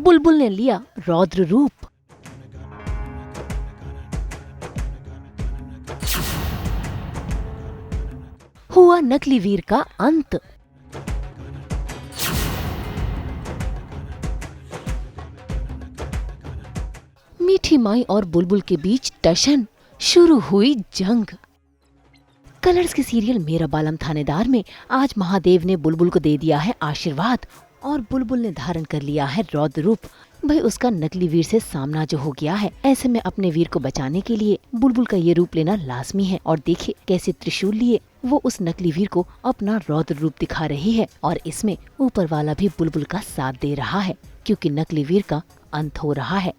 बुलबुल ने लिया रौद्र रूप। हुआ नकली वीर का अंत। मीठी माई और बुलबुल के बीच टशन, शुरू हुई जंग। कलर्स के सीरियल मेरा बालम थानेदार में आज महादेव ने बुलबुल को दे दिया है आशीर्वाद और बुलबुल ने धारण कर लिया है रौद्र रूप। भाई उसका नकली वीर से सामना जो हो गया है, ऐसे में अपने वीर को बचाने के लिए बुलबुल का ये रूप लेना लाजमी है। और देखिए कैसे त्रिशूल लिए वो उस नकली वीर को अपना रौद्र रूप दिखा रही है। और इसमें ऊपर वाला भी बुलबुल का साथ दे रहा है क्योंकि नकली वीर का अंत हो रहा है।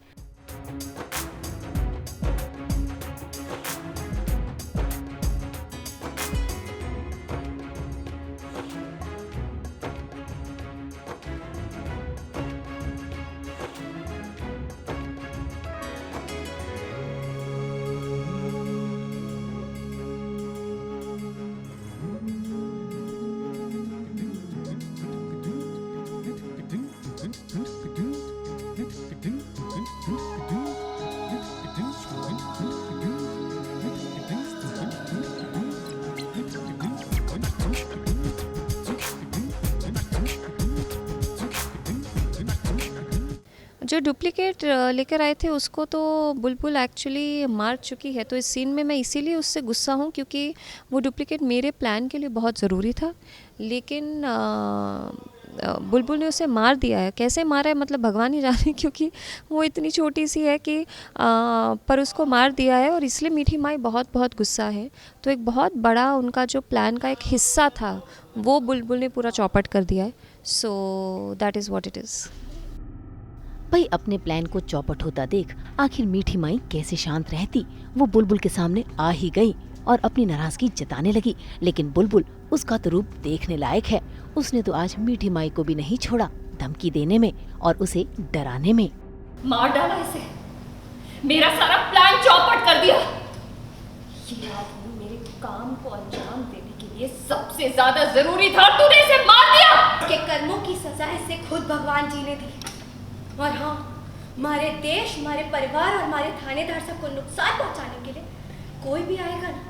जो डुप्लीकेट लेकर आए थे उसको तो बुलबुल एक्चुअली मार चुकी है। तो इस सीन में मैं इसीलिए उससे गुस्सा हूँ क्योंकि वो डुप्लीकेट मेरे प्लान के लिए बहुत ज़रूरी था, लेकिन बुलबुल ने उसे मार दिया है। कैसे मारा है मतलब भगवान ही जाने, क्योंकि वो इतनी छोटी सी है कि पर उसको मार दिया है। और इसलिए मीठी माई बहुत बहुत गुस्सा है। तो एक बहुत बड़ा उनका जो प्लान का एक हिस्सा था वो बुलबुल ने पूरा चौपट कर दिया है। सो that is what it is. भाई अपने प्लान को चौपट होता देख आखिर मीठी माई कैसे शांत रहती। वो बुलबुल के सामने आ ही गई और अपनी नाराजगी जताने लगी, लेकिन बुलबुल उसका तो रूप देखने लायक है। उसने तो आज मीठी माई को भी नहीं छोड़ा धमकी देने में और उसे डराने में। मार डाला इसे, मेरा सारा प्लान चौपट कर दिया। ये आदमी मेरे काम को अंजाम देने के लिए सबसे ज्यादा जरूरी था, तूने इसे मार दिया। के कर्मों की सजा इसे खुद भगवान जी ने दी। और हाँ, हमारे देश, हमारे परिवार और हमारे थानेदार सबको नुकसान पहुंचाने के लिए कोई भी आएगा ना,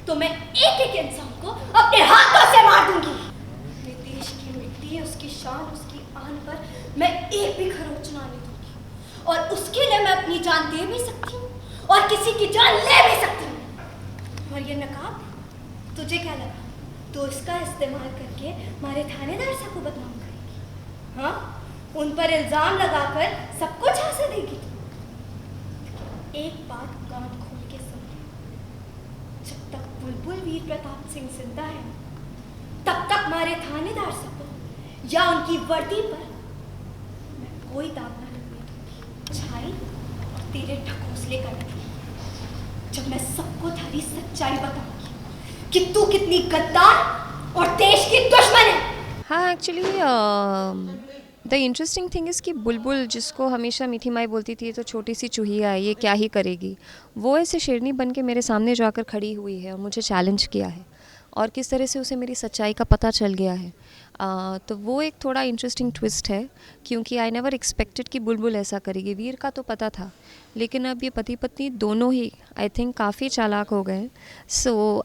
तो मैं एक एक इंसान को अपने हाथों से मार दूंगी। मेरे देश की मिट्टी है, उसकी शान, उसकी आन पर मैं एक भी खरोंच ना आने दूंगी। और उसके लिए मैं अपनी जान दे भी सकती हूँ और किसी की जान ले भी सकती हूँ। और ये नकाब तुझे क्या लगा, तो इसका इस्तेमाल करके हमारे थानेदार सबको बदनाम करेगी? हाँ, उन पर इल्जाम लगाकर सब कुछ हासिल देगी। एक बात कान खोल के सुन ले, जब तक बुलबुल वीर प्रताप सिंह जिंदा है तब तक हमारे थानेदार सबको या उनकी वर्दी पर मैं कोई दाग ना लगने दूंगी। छाई और तेरे ढकोसले का नहीं, जब मैं सबको थारी सच्चाई बताऊंगी कि तू कितनी गद्दार और देश की दुश्मन है। हाँ, actually the interesting thing is कि बुलबुल, जिसको हमेशा मीठी माई बोलती थी ये तो छोटी सी चूहिया है, ये क्या ही करेगी, वो ऐसे शेरनी बन के मेरे सामने जाकर खड़ी हुई है और मुझे चैलेंज किया है। और किस तरह से उसे मेरी सच्चाई का पता चल गया है। तो वो एक थोड़ा इंटरेस्टिंग ट्विस्ट है, क्योंकि आई नेवर एक्सपेक्टेड कि बुलबुल ऐसा करेगी। वीर का तो पता था, लेकिन अब ये पति पत्नी दोनों ही आई थिंक काफ़ी चालाक हो गए। सो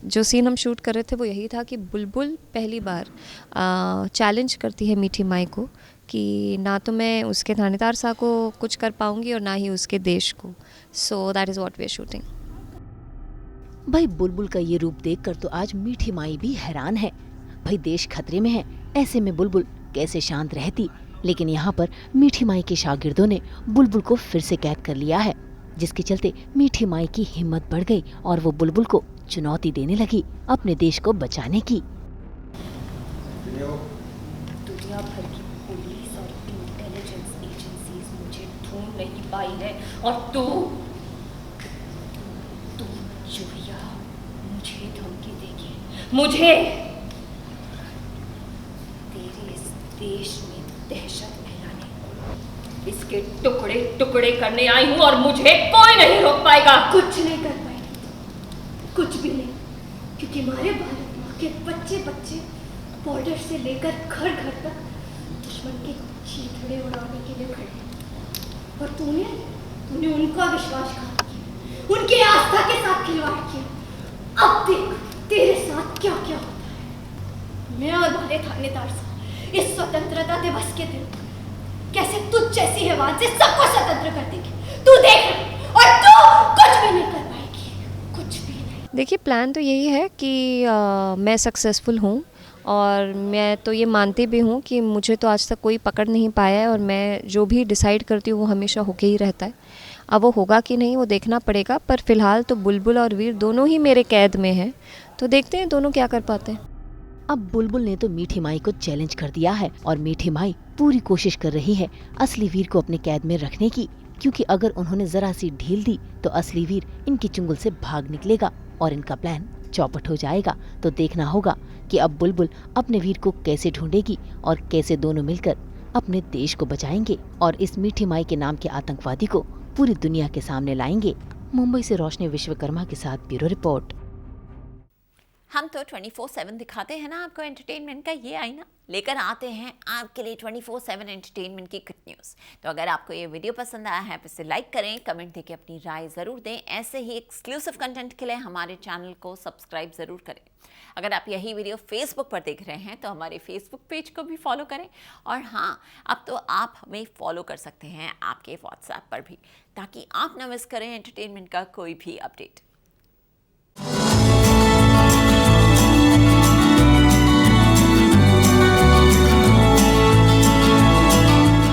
जो सीन हम शूट कर रहे थे वो यही था कि बुलबुल पहली बार चैलेंज करती है मीठी माई को कि ना तो मैं उसके थानेदार साहब को कुछ कर पाऊँगी और ना ही उसके देश को। So that is what we are shooting. भाई बुलबुल का ये रूप देखकर तो आज मीठी माई भी हैरान है। भाई देश खतरे में है, ऐसे में बुलबुल कैसे शांत रहती। लेकिन यहाँ पर मीठी माई के शागिर्दों ने बुलबुल को फिर से कैद कर लिया है, जिसके चलते मीठी माई की हिम्मत बढ़ गई और वो बुलबुल को चुनौती देने लगी अपने देश को बचाने की। दुनिया भर की पुलिस और इंटेलिजेंस एजेंसीज मुझे ढूंढ नहीं पाई है, और तू चूहिया मुझे धमकी देगी। मुझे तेरे इस देश में दहशत फैलाने, इसके टुकड़े टुकड़े करने आई हूं और मुझे कोई नहीं रोक पाएगा। कुछ नहीं कर पाएगी, कुछ भी नहीं, क्योंकि हमारे भारत माँ के बच्चे बच्चे बॉर्डर से लेकर घर घर तक दुश्मन के चीथड़े उड़ाने के लिए खड़े और तूने उनका विश्वासघात किया, उनकी आस्था के साथ खिलवाड़ किया। अब देख तेरे साथ क्या क्या होता है। मैं और हमारे थानेदार साहब इस स्वतंत्रता दिवस के दिन कैसे तुझ जैसी हैवान से सबको स्वतंत्र कर देंगे। तू देख और तू कुछ भी नहीं कर पाएगी, कुछ भी नहीं। देखिए प्लान तो यही है कि मैं सक्सेसफुल हूँ और मैं तो ये मानती भी हूँ कि मुझे तो आज तक कोई पकड़ नहीं पाया है और मैं जो भी डिसाइड करती हूँ वो हमेशा होके ही रहता है। अब वो होगा कि नहीं वो देखना पड़ेगा, पर फिलहाल तो बुलबुल और वीर दोनों ही मेरे कैद में हैं, तो देखते हैं दोनों क्या कर पाते हैं। अब बुलबुल ने तो मीठी माई को चैलेंज कर दिया है और मीठी माई पूरी कोशिश कर रही है असली वीर को अपने कैद में रखने की, क्योंकि अगर उन्होंने जरा सी ढील दी तो असली वीर इनकी चुंगल से भाग निकलेगा और इनका प्लान चौपट हो जाएगा। तो देखना होगा कि अब बुलबुल अपने वीर को कैसे ढूंढेगी और कैसे दोनों मिलकर अपने देश को बचाएंगे और इस मीठी माई के नाम के आतंकवादी को पूरी दुनिया के सामने लाएंगे। मुंबई से रोशनी विश्वकर्मा के साथ ब्यूरो रिपोर्ट। हम तो 24/7 दिखाते हैं ना आपको एंटरटेनमेंट का ये आईना, लेकर आते हैं आपके लिए 24/7 एंटरटेनमेंट की गुड न्यूज़। तो अगर आपको ये वीडियो पसंद आया है तो इसे लाइक करें, कमेंट देके अपनी राय ज़रूर दें। ऐसे ही एक्सक्लूसिव कंटेंट के लिए हमारे चैनल को सब्सक्राइब ज़रूर करें। अगर आप यही वीडियो फेसबुक पर देख रहे हैं तो हमारे फेसबुक पेज को भी फॉलो करें। और हाँ, अब तो आप हमें फॉलो कर सकते हैं आपके व्हाट्सएप पर भी, ताकि आप ना मिस करें एंटरटेनमेंट का कोई भी अपडेट।